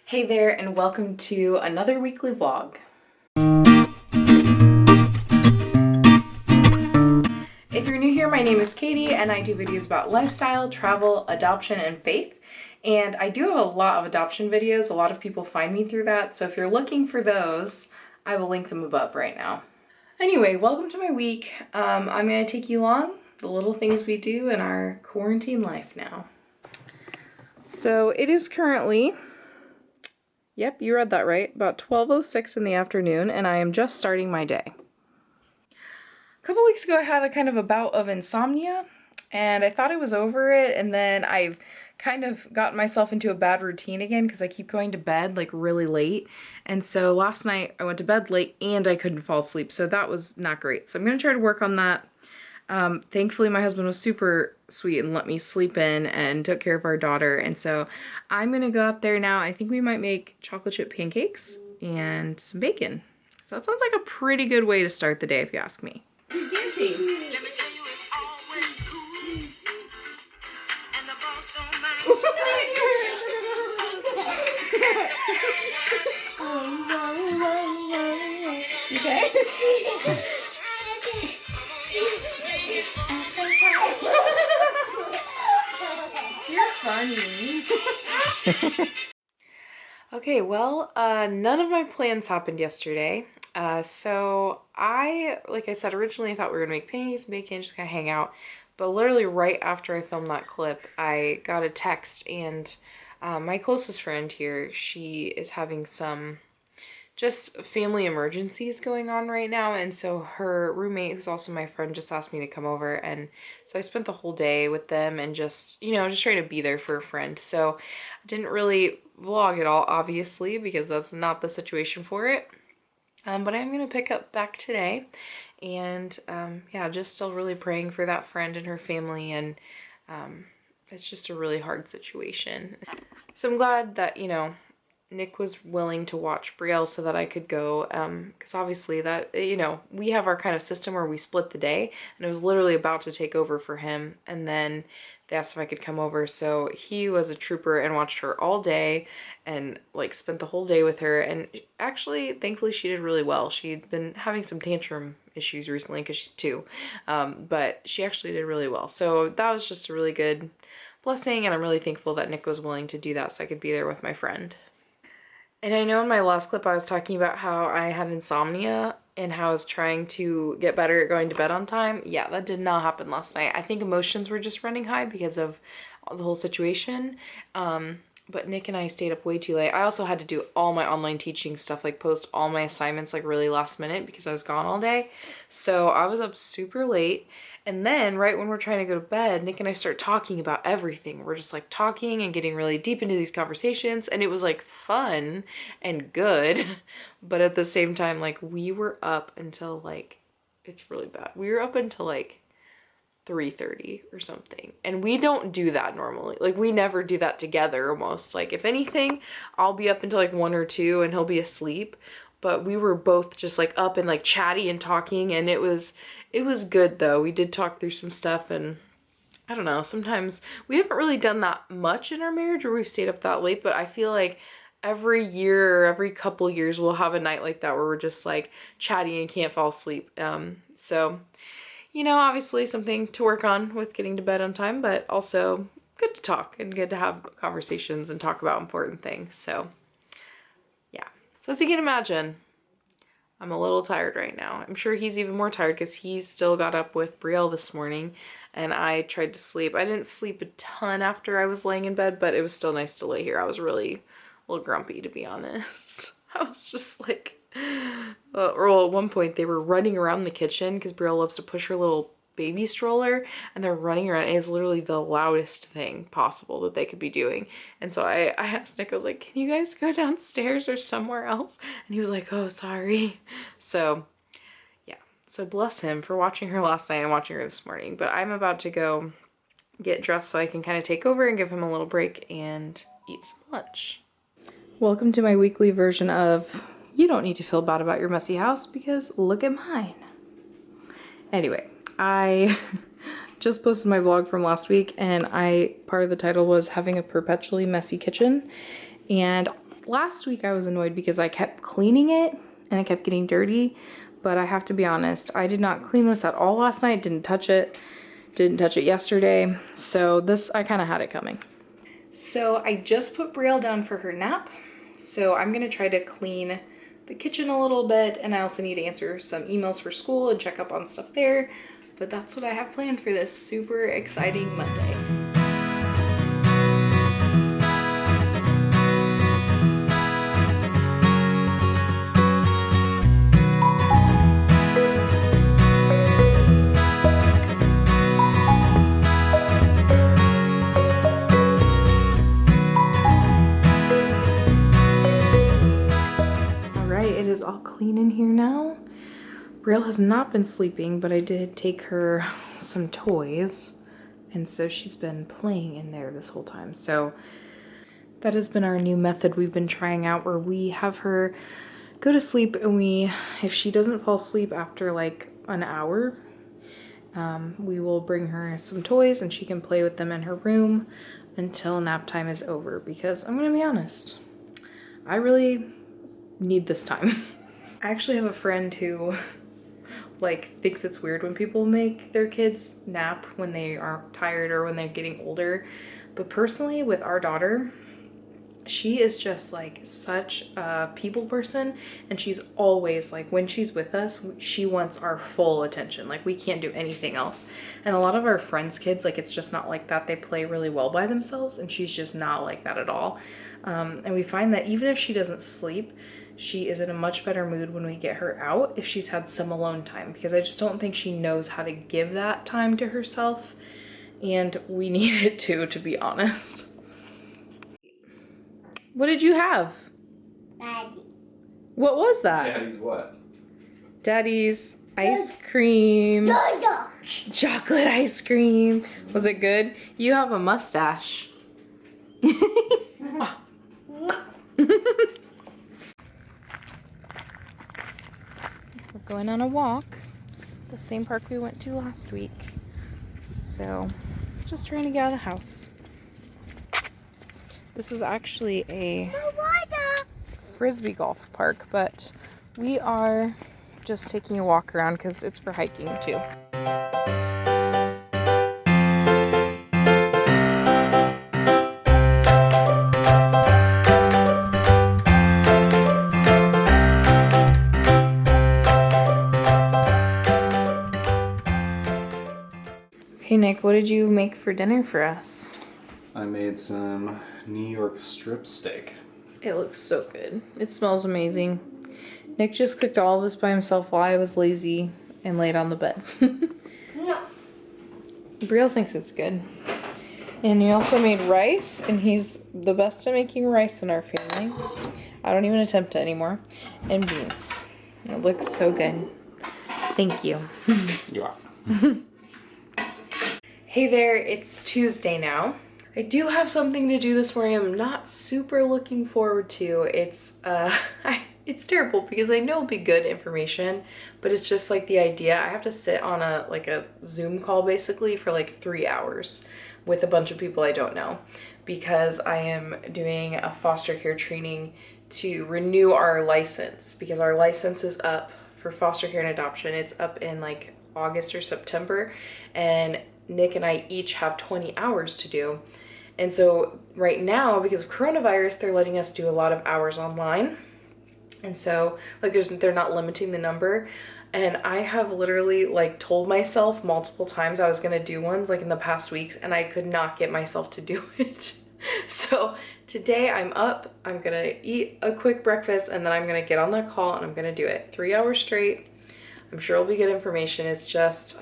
Hey there, and welcome to another weekly vlog. If you're new here, my name is Katie and I do videos about lifestyle, travel, adoption, and faith. And I do have a lot of adoption videos. A lot of people find me through that. So if you're looking for those, I will link them above right now. Anyway, welcome to my week. I'm gonna take you along the little things we do in our quarantine life now. So it is currently, yep, you read that right, about 12:06 in the afternoon, and I am just starting my day. A couple weeks ago I had a kind of a bout of insomnia, and I thought I was over it, and then I've kind of gotten myself into a bad routine again because I keep going to bed like really late. And so last night I went to bed late and I couldn't fall asleep, so that was not great. So I'm gonna try to work on that. Thankfully my husband was super sweet and let me sleep in and took care of our daughter, and so I'm gonna go out there now. I think we might make chocolate chip pancakes and some bacon. So that sounds like a pretty good way to start the day if you ask me. Let me tell you, it's always cool. And the boss don't mind. Okay? You're funny. Okay, well, none of my plans happened yesterday. So like I said, originally thought we were gonna make pancakes, bacon, just kind of hang out. But literally right after I filmed that clip, I got a text, and my closest friend here, she is having some just family emergencies going on right now, and so her roommate, who's also my friend, just asked me to come over, and so I spent the whole day with them and just trying to be there for a friend. So I didn't really vlog at all, obviously, because that's not the situation for it. But I'm gonna pick up back today, and yeah, just still really praying for that friend and her family, and it's just a really hard situation. So I'm glad that, Nick was willing to watch Brielle so that I could go, because obviously that, we have our kind of system where we split the day, and it was literally about to take over for him, and then they asked if I could come over, so he was a trooper and watched her all day and like spent the whole day with her, and actually, thankfully, she did really well. She'd been having some tantrum issues recently because she's 2, but she actually did really well, so that was just a really good blessing, and I'm really thankful that Nick was willing to do that so I could be there with my friend. And I know in my last clip I was talking about how I had insomnia and how I was trying to get better at going to bed on time. Yeah, that did not happen last night. I think emotions were just running high because of the whole situation. But Nick and I stayed up way too late. I also had to do all my online teaching stuff, like post all my assignments like really last minute because I was gone all day. So I was up super late. And then right when we're trying to go to bed, Nick and I start talking about everything. We're just like talking and getting really deep into these conversations, and it was like fun and good. But at the same time, like we were up until like, it's really bad. We were up until like 3:30 or something. And we don't do that normally. Like we never do that together almost. Like if anything, I'll be up until like 1 or 2 and he'll be asleep. But we were both just like up and like chatty and talking, and it was good though. We did talk through some stuff, and I don't know, sometimes we haven't really done that much in our marriage where we've stayed up that late, but I feel like every year or every couple years we'll have a night like that where we're just like chatty and can't fall asleep. So, obviously something to work on with getting to bed on time, but also good to talk and good to have conversations and talk about important things. So yeah. So as you can imagine, I'm a little tired right now. I'm sure he's even more tired because he still got up with Brielle this morning, and I tried to sleep. I didn't sleep a ton after I was laying in bed, but it was still nice to lay here. I was really a little grumpy, to be honest. I was just like, or at one point they were running around the kitchen because Brielle loves to push her little baby stroller, and they're running around. It's literally the loudest thing possible that they could be doing. And so I asked Nick, I was like, can you guys go downstairs or somewhere else? And he was like, oh, sorry. So yeah, so bless him for watching her last night and watching her this morning. But I'm about to go get dressed so I can kind of take over and give him a little break and eat some lunch. Welcome to my weekly version of, you don't need to feel bad about your messy house because look at mine. Anyway, I just posted my vlog from last week, and part of the title was having a perpetually messy kitchen, and last week I was annoyed because I kept cleaning it and it kept getting dirty, but I have to be honest, I did not clean this at all last night, didn't touch it yesterday, so this, I kind of had it coming. So I just put Brielle down for her nap, so I'm gonna try to clean the kitchen a little bit, and I also need to answer some emails for school and check up on stuff there, but that's what I have planned for this super exciting Monday. It is all clean in here now. Brielle has not been sleeping, but I did take her some toys, and so she's been playing in there this whole time. So that has been our new method we've been trying out, where we have her go to sleep, and if she doesn't fall asleep after like an hour, we will bring her some toys and she can play with them in her room until nap time is over, because I'm gonna be honest, I really need this time. I actually have a friend who like thinks it's weird when people make their kids nap when they aren't tired or when they're getting older, but personally with our daughter, she is just like such a people person, and she's always like, when she's with us, she wants our full attention. Like we can't do anything else. And a lot of our friends' kids, like it's just not like that. They play really well by themselves, and she's just not like that at all. And we find that even if she doesn't sleep, she is in a much better mood when we get her out if she's had some alone time, because I just don't think she knows how to give that time to herself, and we need it too, to be honest. What did you have? Daddy. What was that? Daddy's what? Daddy's ice cream. Chocolate ice cream. Was it good? You have a mustache. We're going on a walk, the same park we went to last week. So, just trying to get out of the house. This is actually a frisbee golf park, but we are just taking a walk around because it's for hiking too. Okay, Nick, what did you make for dinner for us? I made some New York strip steak. It looks so good. It smells amazing. Nick just cooked all of this by himself while I was lazy and laid on the bed. No. Brielle thinks it's good. And he also made rice, and he's the best at making rice in our family. I don't even attempt it anymore. And beans. It looks so good. Thank you. Yeah. Hey there, it's Tuesday now. I do have something to do this morning I'm not super looking forward to. It's terrible because I know it'll be good information, but it's just like the idea. I have to sit on a Zoom call basically for like 3 hours with a bunch of people I don't know, because I am doing a foster care training to renew our license, because our license is up for foster care and adoption. It's up in like August or September, and Nick and I each have 20 hours to do. And so right now, because of coronavirus, they're letting us do a lot of hours online. And so like they're not limiting the number. And I have literally like told myself multiple times I was gonna do ones like in the past weeks, and I could not get myself to do it. So today I'm up, I'm gonna eat a quick breakfast, and then I'm gonna get on that call and I'm gonna do it 3 hours straight. I'm sure it'll be good information. It's just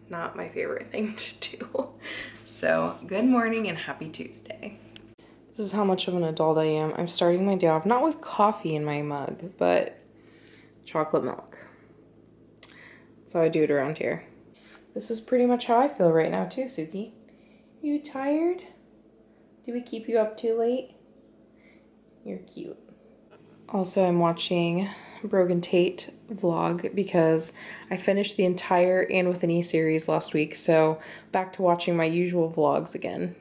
not my favorite thing to do. So good morning and happy Tuesday. This is how much of an adult I am. I'm starting my day off not with coffee in my mug, but chocolate milk. That's how I do it around here. This is pretty much how I feel right now too, Suki. You tired? Did we keep you up too late? You're cute. Also, I'm watching Brogan Tate vlog because I finished the entire And with an E series last week, so back to watching my usual vlogs again.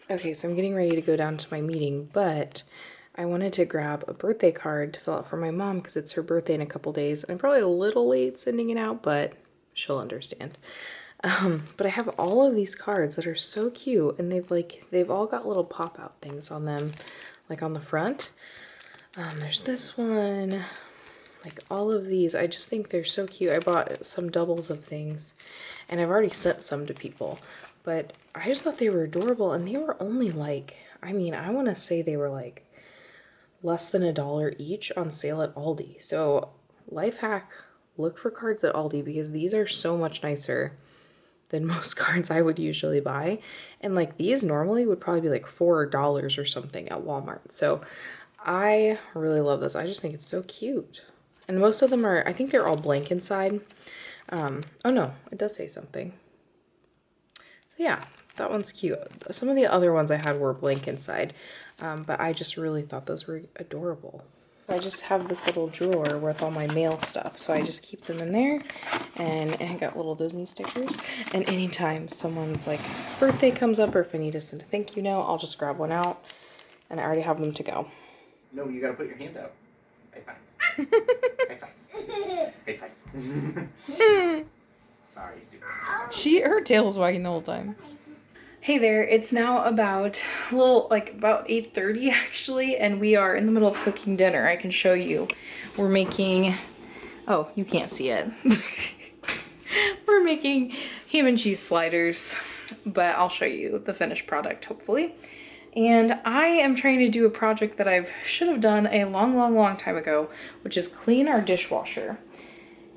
Okay, so I'm getting ready to go down to my meeting, but I wanted to grab a birthday card to fill out for my mom because it's her birthday in a couple days. I'm probably a little late sending it out, but she'll understand. But I have all of these cards that are so cute, and they've all got little pop-out things on them, like on the front. There's this one, like all of these. I just think they're so cute. I bought some doubles of things, and I've already sent some to people, but I just thought they were adorable, and they were only like, I mean, I want to say they were like less than $1 each on sale at Aldi. So life hack, look for cards at Aldi because these are so much nicer than most cards I would usually buy. And like these normally would probably be like $4 or something at Walmart. So I really love this. I just think it's so cute. And most of them are, I think they're all blank inside. Oh no, it does say something. So yeah, that one's cute. Some of the other ones I had were blank inside, but I just really thought those were adorable. I just have this little drawer with all my mail stuff, so I just keep them in there, and I got little Disney stickers, and anytime someone's like birthday comes up or if I need to send a thank you note, I'll just grab one out, and I already have them to go. No, you gotta put your hand out. High five. High five. High five. Sorry, super. Her tail was wagging the whole time. Hey there, it's now about about 8:30 actually, and we are in the middle of cooking dinner. I can show you. We're making, oh, you can't see it. We're making ham and cheese sliders, but I'll show you the finished product hopefully. And I am trying to do a project that I should have done a long time ago, which is clean our dishwasher.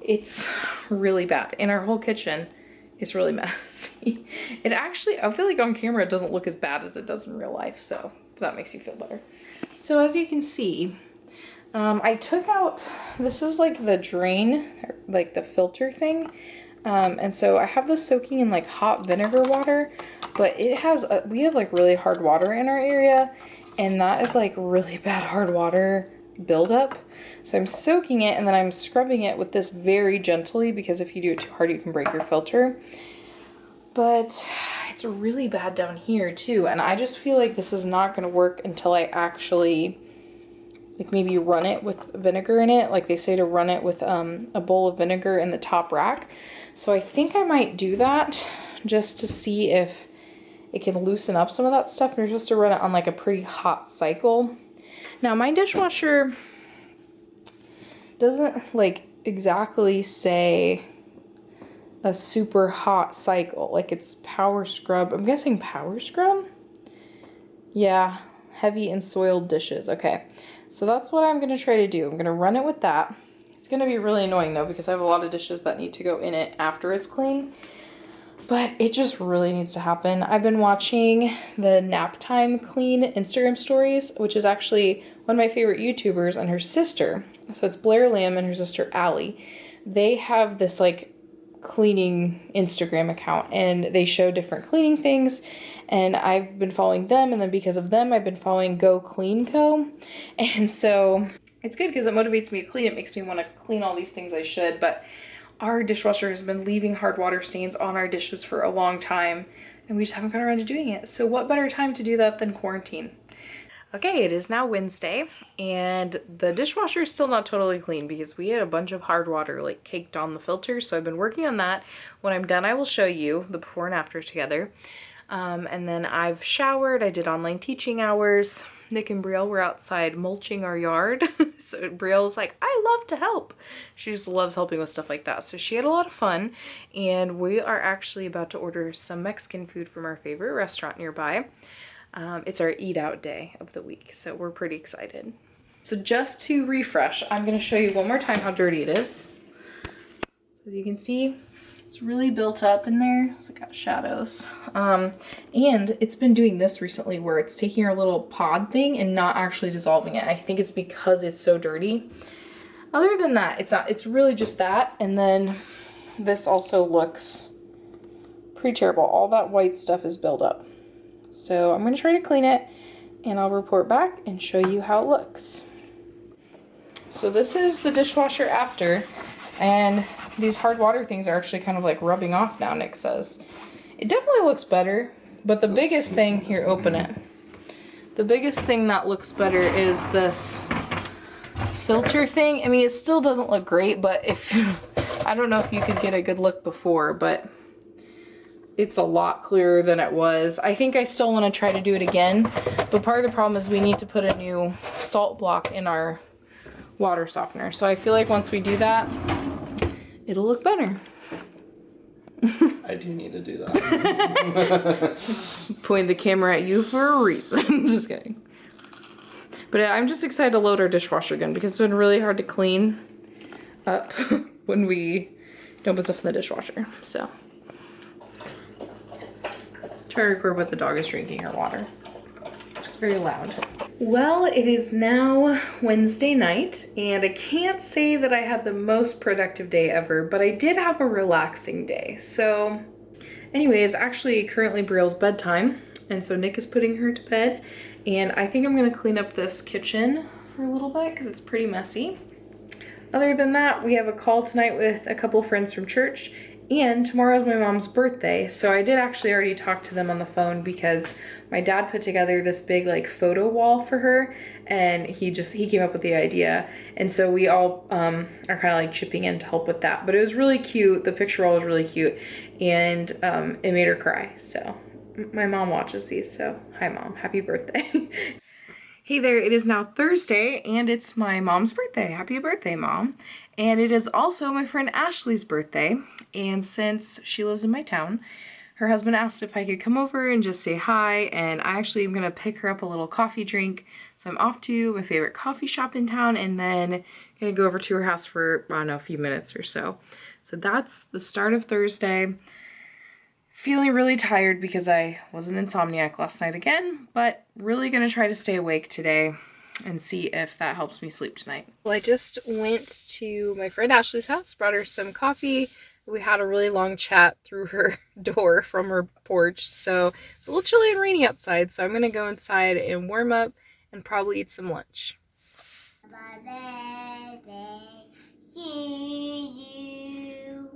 It's really bad, and our whole kitchen is really messy. It actually, I feel like on camera it doesn't look as bad as it does in real life, so if that makes you feel better. So as you can see, I took out, this is like the drain, like the filter thing. And so I have this soaking in like hot vinegar water, but it has, we have like really hard water in our area, and that is like really bad hard water buildup. So I'm soaking it and then I'm scrubbing it with this very gently because if you do it too hard, you can break your filter. But it's really bad down here too. And I just feel like this is not going to work until I actually like maybe run it with vinegar in it. Like they say to run it with a bowl of vinegar in the top rack. So I think I might do that just to see if it can loosen up some of that stuff. And you're supposed to run it on like a pretty hot cycle. Now my dishwasher doesn't like exactly say a super hot cycle, like it's power scrub. I'm guessing power scrub? Yeah, heavy and soiled dishes. Okay, so that's what I'm gonna try to do. I'm gonna run it with that. It's gonna be really annoying though because I have a lot of dishes that need to go in it after it's clean. But it just really needs to happen. I've been watching the Nap Time Clean Instagram stories, which is actually one of my favorite YouTubers and her sister. So it's Blair Lamb and her sister Allie. They have this like cleaning Instagram account and they show different cleaning things. And I've been following them, and then because of them, I've been following Go Clean Co. And so it's good because it motivates me to clean. It makes me want to clean all these things I should. But our dishwasher has been leaving hard water stains on our dishes for a long time, and we just haven't got around to doing it. So what better time to do that than quarantine? Okay, it is now Wednesday, and the dishwasher is still not totally clean because we had a bunch of hard water like caked on the filter, so I've been working on that. When I'm done, I will show you the before and after together. And then I've showered, I did online teaching hours. Nick and Brielle were outside mulching our yard. So Brielle's like, I love to help. She just loves helping with stuff like that. So she had a lot of fun, and we are actually about to order some Mexican food from our favorite restaurant nearby. It's our eat out day of the week, so we're pretty excited. So just to refresh, I'm gonna show you one more time how dirty it is. As you can see, it's really built up in there. It's got shadows. And it's been doing this recently where it's taking our little pod thing and not actually dissolving it. I think it's because it's so dirty. Other than that, it's not, it's really just that. And then this also looks pretty terrible. All that white stuff is built up. So I'm gonna try to clean it and I'll report back and show you how it looks. So this is the dishwasher after, and these hard water things are actually kind of like rubbing off now, Nick says. It definitely looks better, but the biggest thing, here, open it. The biggest thing that looks better is this filter thing. I mean, it still doesn't look great, but if I don't know if you could get a good look before, but it's a lot clearer than it was. I think I still want to try to do it again, but part of the problem is we need to put a new salt block in our water softener. So I feel like once we do that, it'll look better. I do need to do that. Point the camera at you for a reason. Just kidding. But I'm just excited to load our dishwasher again because it's been really hard to clean up when we don't put stuff in the dishwasher. So try to record what the dog is drinking her water. It's very loud. Well, it is now Wednesday night, and I can't say that I had the most productive day ever, but I did have a relaxing day. So anyways, actually currently Brielle's bedtime, and so Nick is putting her to bed, and I think I'm gonna clean up this kitchen for a little bit because it's pretty messy. Other than that, we have a call tonight with a couple friends from church, and tomorrow's my mom's birthday, so I did actually already talk to them on the phone because my dad put together this big like photo wall for her, and he came up with the idea, and so we all are kind of like chipping in to help with that. But it was really cute. The picture wall was really cute, and it made her cry. So my mom watches these, so hi Mom, happy birthday. Hey there, it is now Thursday, and it's my mom's birthday. Happy birthday, Mom. And it is also my friend Ashley's birthday, and since she lives in my town, her husband asked if I could come over and just say hi, and I actually am gonna pick her up a little coffee drink. So I'm off to my favorite coffee shop in town, and then gonna go over to her house for, I don't know, a few minutes or so. So that's the start of Thursday. Feeling really tired because I was an insomniac last night again, but really gonna try to stay awake today and see if that helps me sleep tonight. Well, I just went to my friend Ashley's house, brought her some coffee. We had a really long chat through her door from her porch, so it's a little chilly and rainy outside, so I'm gonna go inside and warm up and probably eat some lunch. Happy birthday to you.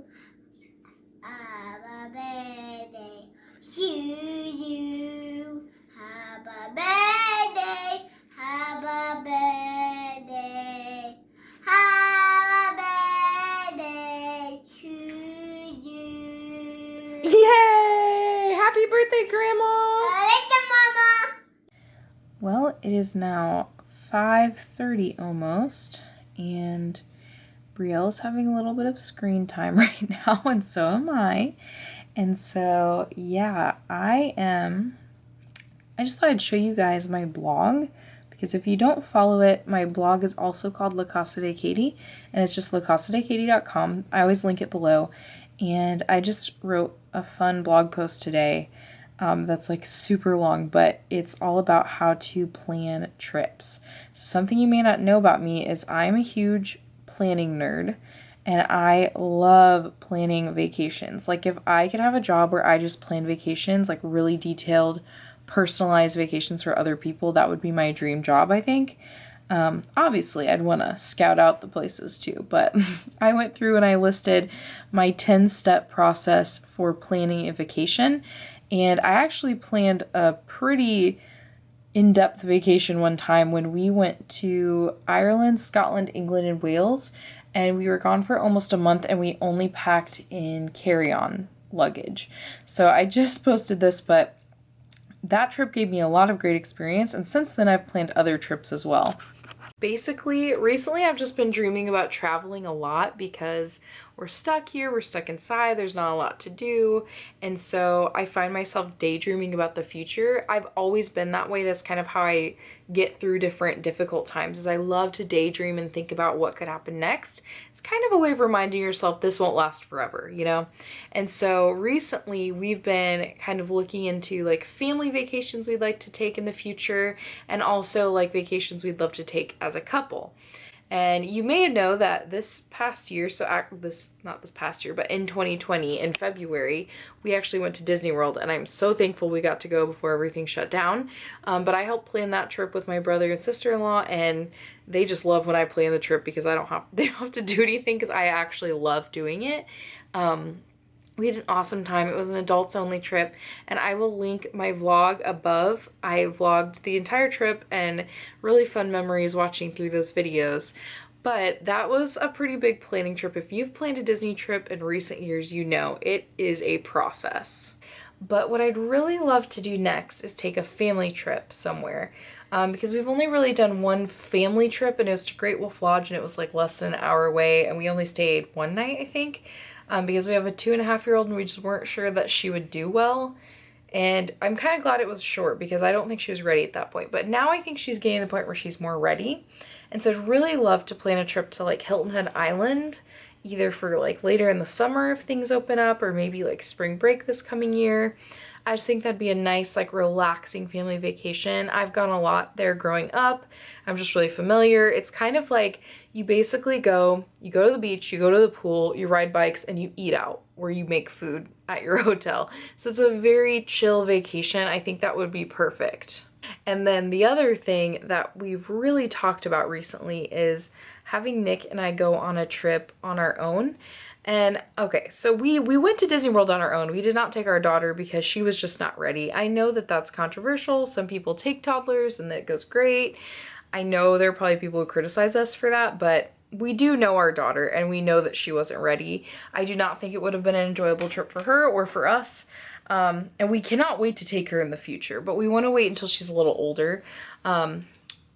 Happy birthday to you. Happy birthday. Happy birthday. Happy birthday to you. Yay! Happy birthday, Grandma! Birthday, Mama. Well, it is now 5:30 almost, and Brielle's having a little bit of screen time right now, and so am I. And so, yeah, I just thought I'd show you guys my blog, because if you don't follow it, my blog is also called La Casa de Katie, and it's just lacasadekatie.com. I always link it below, and I just wrote a fun blog post today that's like super long, but it's all about how to plan trips. So something you may not know about me is I'm a huge planning nerd, and I love planning vacations. Like if I could have a job where I just plan vacations, like really detailed, personalized vacations for other people, that would be my dream job, I think. Obviously, I'd want to scout out the places too, but I went through and I listed my 10-step process for planning a vacation, and I actually planned a pretty in-depth vacation one time when we went to Ireland, Scotland, England, and Wales, and we were gone for almost a month, and we only packed in carry-on luggage. So I just posted this, but that trip gave me a lot of great experience, and since then I've planned other trips as well. Basically, recently I've just been dreaming about traveling a lot because we're stuck here, we're stuck inside, there's not a lot to do, and so I find myself daydreaming about the future. I've always been that way. That's kind of how I get through different difficult times, is I love to daydream and think about what could happen next. It's kind of a way of reminding yourself this won't last forever, you know? And so recently we've been kind of looking into like family vacations we'd like to take in the future, and also like vacations we'd love to take as a couple. And you may know that this past year, not this past year, but in 2020, in February, we actually went to Disney World, and I'm so thankful we got to go before everything shut down. But I helped plan that trip with my brother and sister-in-law, and they just love when I plan the trip because they don't have to do anything, because I actually love doing it. We had an awesome time. It was an adults only trip, and I will link my vlog above. I vlogged the entire trip and really fun memories watching through those videos. But that was a pretty big planning trip. If you've planned a Disney trip in recent years, you know it is a process. But what I'd really love to do next is take a family trip somewhere. Because we've only really done one family trip, and it was to Great Wolf Lodge, and it was like less than an hour away, and we only stayed one night, I think, because we have a 2.5-year-old and we just weren't sure that she would do well. And I'm kind of glad it was short because I don't think she was ready at that point. But now I think she's getting to the point where she's more ready. And so I'd really love to plan a trip to like Hilton Head Island, either for like later in the summer if things open up, or maybe like spring break this coming year. I just think that'd be a nice, like, relaxing family vacation. I've gone a lot there growing up. I'm just really familiar. It's kind of like you basically go to the beach, you go to the pool, you ride bikes, and you eat out, where you make food at your hotel. So it's a very chill vacation. I think that would be perfect. And then the other thing that we've really talked about recently is having Nick and I go on a trip on our own. And okay, so we went to Disney World on our own. We did not take our daughter because she was just not ready. I know that that's controversial. Some people take toddlers and that goes great. I know there are probably people who criticize us for that, but we do know our daughter and we know that she wasn't ready. I do not think it would have been an enjoyable trip for her or for us. And we cannot wait to take her in the future, but we want to wait until she's a little older.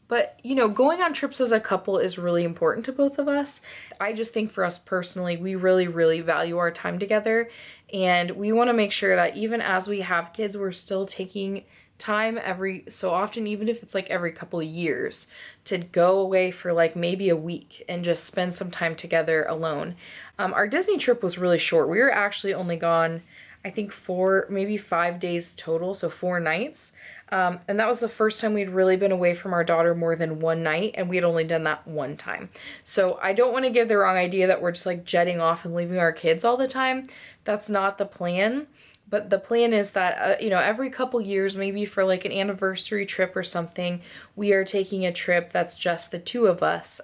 But, you know, going on trips as a couple is really important to both of us. I just think for us personally, we really, really value our time together. And we want to make sure that even as we have kids, we're still taking time every so often, even if it's like every couple of years, to go away for like maybe a week and just spend some time together alone. Our Disney trip was really short. We were actually only gone, I think 4, maybe 5 days total, so 4 nights. And that was the first time we'd really been away from our daughter more than one night, and we had only done that one time. So I don't want to give the wrong idea that we're just like jetting off and leaving our kids all the time. That's not the plan. But the plan is that, you know, every couple years, maybe for like an anniversary trip or something, we are taking a trip that's just the two of us.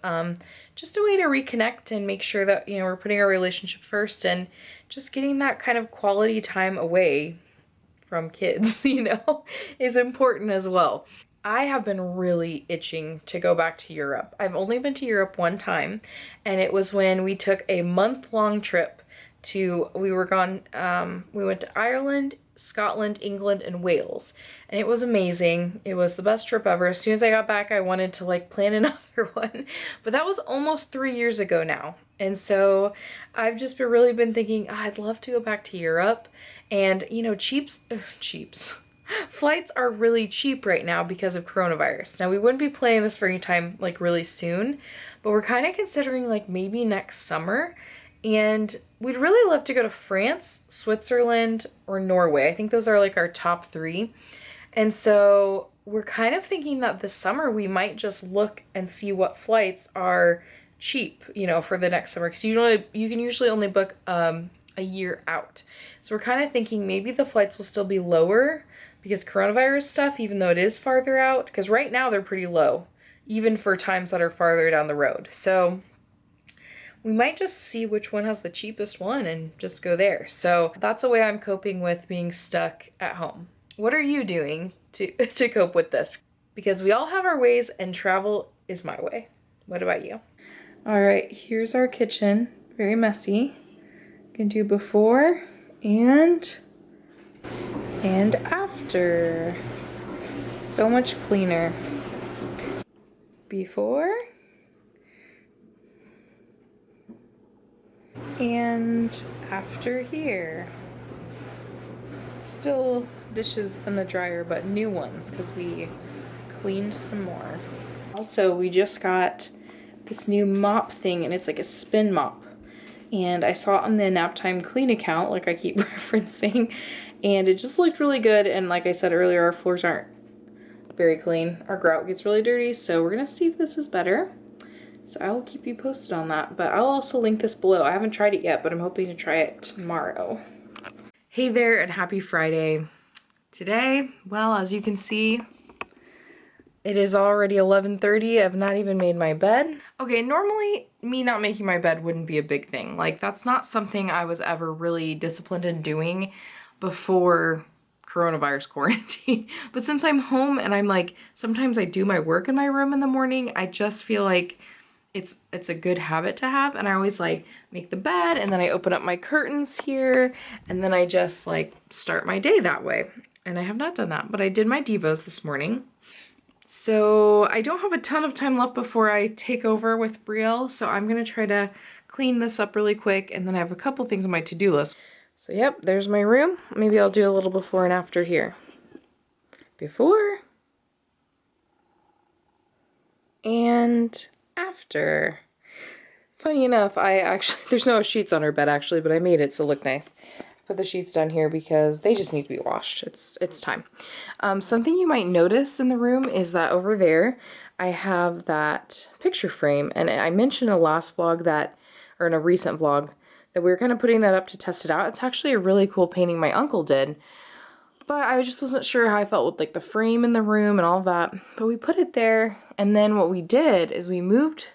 Just a way to reconnect and make sure that, you know, we're putting our relationship first and just getting that kind of quality time away from kids, you know, is important as well. I have been really itching to go back to Europe. I've only been to Europe one time, and it was when we took a month-long trip we went to Ireland, Scotland, England, and Wales, and it was amazing. It was the best trip ever. As soon as I got back, I wanted to like plan another one, but that was almost 3 years ago now. And so I've just really been thinking, oh, I'd love to go back to Europe. And, you know, flights are really cheap right now because of coronavirus. Now, we wouldn't be planning this for any time like really soon, but we're kind of considering like maybe next summer. And we'd really love to go to France, Switzerland, or Norway. I think those are like our top 3. And so we're kind of thinking that this summer we might just look and see what flights are cheap, you know, for the next summer. Because you can usually only book a year out. So we're kind of thinking maybe the flights will still be lower because coronavirus stuff, even though it is farther out, because right now they're pretty low, even for times that are farther down the road. So we might just see which one has the cheapest one and just go there. So that's the way I'm coping with being stuck at home. What are you doing to cope with this? Because we all have our ways and travel is my way. What about you? All right, here's our kitchen. Very messy. Can do before and after. So much cleaner. Before and after here. Still dishes in the dryer, but new ones because we cleaned some more. Also, we just got this new mop thing, and it's like a spin mop. And I saw it on the Naptime Clean account, like I keep referencing, and it just looked really good. And like I said earlier, our floors aren't very clean. Our grout gets really dirty, so we're gonna see if this is better. So I will keep you posted on that, but I'll also link this below. I haven't tried it yet, but I'm hoping to try it tomorrow. Hey there, and happy Friday. Today, well, as you can see, It is already 11:30. I've not even made my bed. Okay, normally me not making my bed wouldn't be a big thing. Like, that's not something I was ever really disciplined in doing before coronavirus quarantine. But since I'm home and I'm like, sometimes I do my work in my room in the morning, I just feel like it's a good habit to have. And I always like make the bed and then I open up my curtains here and then I just like start my day that way. And I have not done that, but I did my Devos this morning. So I don't have a ton of time left before I take over with Brielle, so I'm gonna try to clean this up really quick, and then I have a couple things on my to-do list. So yep, there's my room. Maybe I'll do a little before and after here. Before and after. Funny enough, I actually, there's no sheets on her bed actually, but I made it so it look nice. Put the sheets down here because they just need to be washed. It's time. Something you might notice in the room is that over there I have that picture frame, and I mentioned in a last vlog that, or in a recent vlog, that we were kind of putting that up to test it out. It's actually a really cool painting my uncle did, but I just wasn't sure how I felt with like the frame in the room and all that. But we put it there, and then what we did is we moved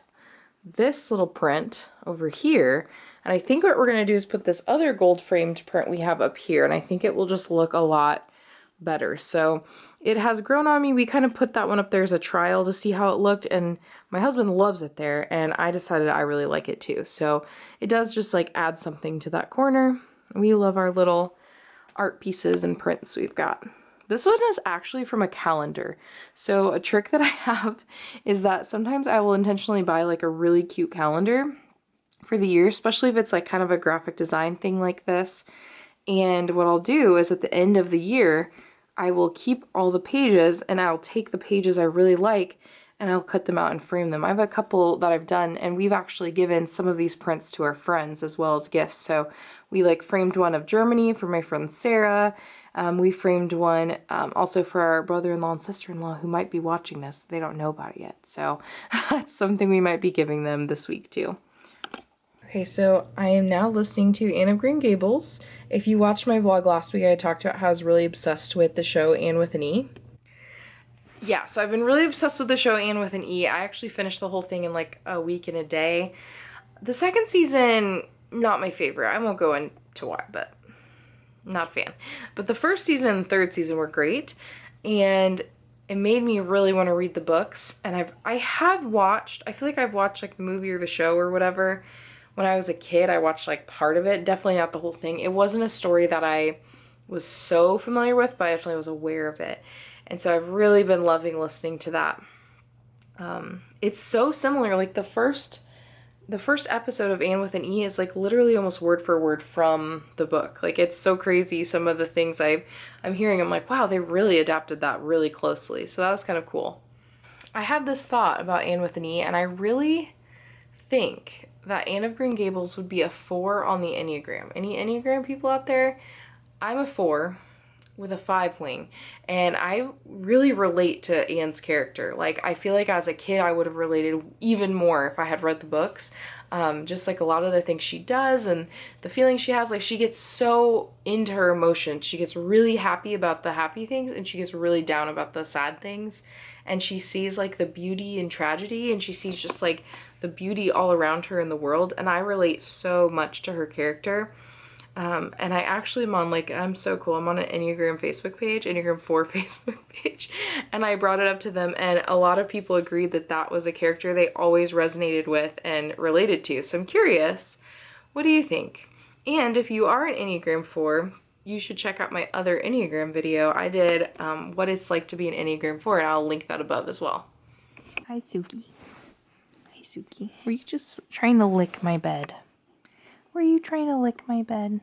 this little print over here. And I think what we're going to do is put this other gold framed print we have up here, and I think it will just look a lot better. So it has grown on me. We kind of put that one up there as a trial to see how it looked, and my husband loves it there, and I decided I really like it too. So it does just like add something to that corner. We love our little art pieces and prints we've got. This one is actually from a calendar. So a trick that I have is that sometimes I will intentionally buy like a really cute calendar for the year, especially if it's like kind of a graphic design thing like this. And what I'll do is at the end of the year, I will keep all the pages and I'll take the pages I really like and I'll cut them out and frame them. I have a couple that I've done, and we've actually given some of these prints to our friends as well as gifts. So we like framed one of Germany for my friend Sarah. We framed one also for our brother-in-law and sister-in-law who might be watching this. They don't know about it yet. So that's something we might be giving them this week too. Okay, so I am now listening to Anne of Green Gables. If you watched my vlog last week, I talked about how I was really obsessed with the show Anne with an E. Yeah, so I've been really obsessed with the show Anne with an E. I actually finished the whole thing in like a week and a day. The second season, not my favorite. I won't go into why, but not a fan. But the first season and the third season were great, and it made me really want to read the books. And I have watched, I feel like I've watched like the movie or the show or whatever. When I was a kid, I watched like part of it, definitely not the whole thing. It wasn't a story that I was so familiar with, but I definitely was aware of it. And so I've really been loving listening to that. It's so similar, like the first episode of Anne with an E is like literally almost word for word from the book. Like, it's so crazy some of the things I'm hearing. I'm like, wow, they really adapted that really closely. So that was kind of cool. I had this thought about Anne with an E, and I really think that Anne of Green Gables would be a 4 on the Enneagram. Any Enneagram people out there? I'm a 4 with a 5 wing, and I really relate to Anne's character. Like, I feel like as a kid I would have related even more if I had read the books. Just like a lot of the things she does and the feelings she has, like she gets so into her emotions. She gets really happy about the happy things and she gets really down about the sad things, and she sees like the beauty and tragedy, and she sees just like the beauty all around her in the world, and I relate so much to her character. And I actually am on, like, I'm so cool, I'm on an Enneagram Facebook page, Enneagram 4 Facebook page, and I brought it up to them, and a lot of people agreed that that was a character they always resonated with and related to. So I'm curious, what do you think? And if you are an Enneagram 4, you should check out my other Enneagram video. I did what it's like to be an Enneagram 4, and I'll link that above as well. Hi, Suki. Hi, Suki. Were you just trying to lick my bed? Were you trying to lick my bed?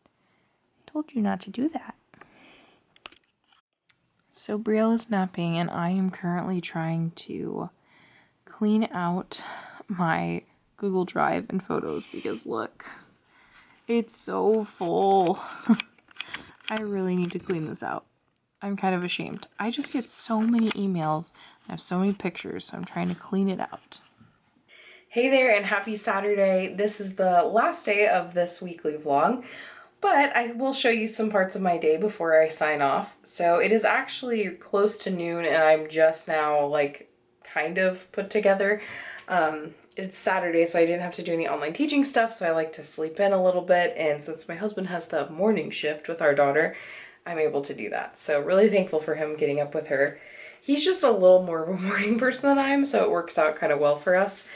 I told you not to do that. So Brielle is napping, and I am currently trying to clean out my Google Drive and photos because look, it's so full. I really need to clean this out. I'm kind of ashamed. I just get so many emails. I have so many pictures, so I'm trying to clean it out. Hey there, and happy Saturday. This is the last day of this weekly vlog. But I will show you some parts of my day before I sign off. So it is actually close to noon and I'm just now like kind of put together. It's Saturday, so I didn't have to do any online teaching stuff, so I like to sleep in a little bit. And since my husband has the morning shift with our daughter, I'm able to do that. So really thankful for him getting up with her. He's just a little more of a morning person than I am, so it works out kind of well for us.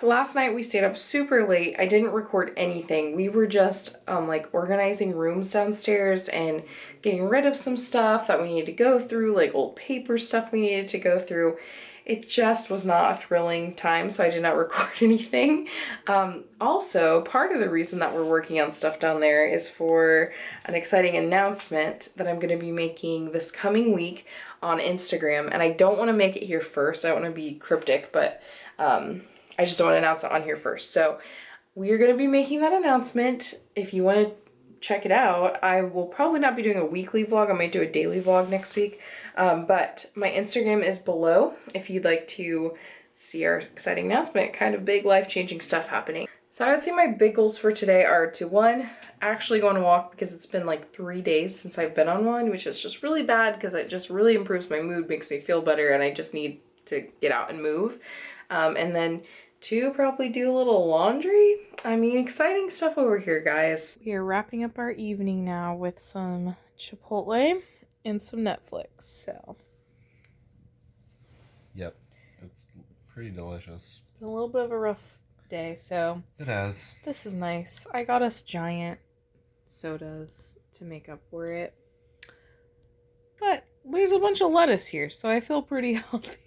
Last night we stayed up super late. I didn't record anything. We were just like organizing rooms downstairs and getting rid of some stuff that we needed to go through, like old paper stuff we needed to go through. It just was not a thrilling time, so I did not record anything. Also, part of the reason that we're working on stuff down there is for an exciting announcement that I'm going to be making this coming week on Instagram. And I don't want to make it here first. I don't want to be cryptic, but I just don't want to announce it on here first. So we are going to be making that announcement. If you want to check it out, I will probably not be doing a weekly vlog. I might do a daily vlog next week. But my Instagram is below if you'd like to see our exciting announcement. Kind of big life-changing stuff happening. So I would say my big goals for today are to, one, actually go on a walk because it's been like 3 days since I've been on one, which is just really bad because it just really improves my mood, makes me feel better, and I just need to get out and move. And then two, probably do a little laundry. I mean, exciting stuff over here, guys. We are wrapping up our evening now with some Chipotle and some Netflix, so. Yep, it's pretty delicious. It's been a little bit of a rough day, so. It has. This is nice. I got us giant sodas to make up for it. But there's a bunch of lettuce here, so I feel pretty healthy.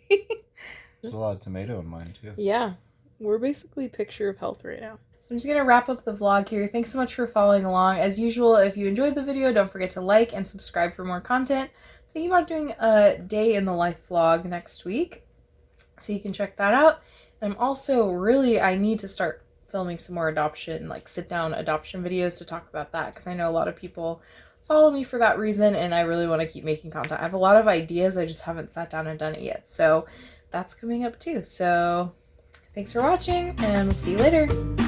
There's a lot of tomato in mine, too. Yeah, we're basically picture of health right now. So I'm just going to wrap up the vlog here. Thanks so much for following along. As usual, if you enjoyed the video, don't forget to like and subscribe for more content. I'm thinking about doing a day in the life vlog next week, so you can check that out. And I'm also I need to start filming some more adoption, like sit-down adoption videos to talk about that, because I know a lot of people follow me for that reason, and I really want to keep making content. I have a lot of ideas, I just haven't sat down and done it yet. So that's coming up too. So thanks for watching, and we'll see you later.